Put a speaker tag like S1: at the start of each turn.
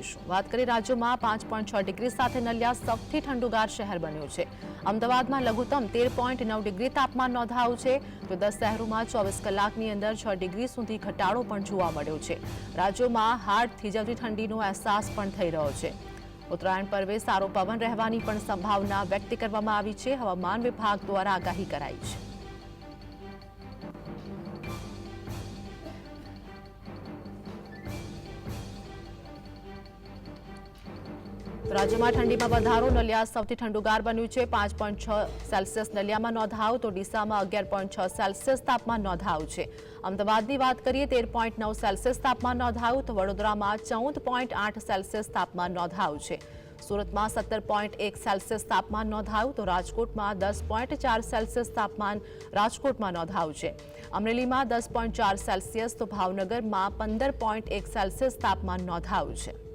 S1: જાણીશું। વાત કરીએ રાજ્યમાં 5.6 ડિગ્રી સાથે નલિયા સૌથી ઠંડુગાર શહેર બન્યું છે। અમદાવાદમાં લઘુત્તમ 13.9 ડિગ્રી તાપમાન નોંધાયું છે, તો 10 શહેરોમાં 24 કલાકની અંદર 6 ડિગ્રી સુધી ઘટાડો પણ જોવા મળ્યો છે। રાજ્યોમાં હાડ થીજવતી ઠંડીનો અહેસાસ પણ થઈ રહ્યો છે। ઉત્તરાયણ પર્વે સારો પવન રહેવાની પણ સંભાવના વ્યક્ત કરવામાં આવી છે। હવામાન વિભાગ દ્વારા આગાહી કરાઈ છે। રાજ્યમાં ઠંડીમાં વધારો, નલિયા સૌથી ઠંડુગાર બન્યું છે। 5.6 સેલ્સિયસ નલિયામાં નોંધાયું, તો ડીસામાં 11.6 સેલ્સિયસ તાપમાન નોંધાયું છે। અમદાવાદની વાત કરીએ 13.9 સેલ્સિયસ તાપમાન નોંધાયું, તો વડોદરામાં 14.8 સેલ્સિયસ તાપમાન નોંધાયું છે। સુરતમાં 17.1 સેલ્સિયસ તાપમાન નોંધાયું, તો રાજકોટમાં 10.4 સેલ્સિયસ તાપમાન રાજકોટમાં નોંધાયું છે। અમરેલીમાં 10.4 સેલ્સિયસ, તો ભાવનગરમાં 15.1 સેલ્સિયસ તાપમાન નોંધાયું છે।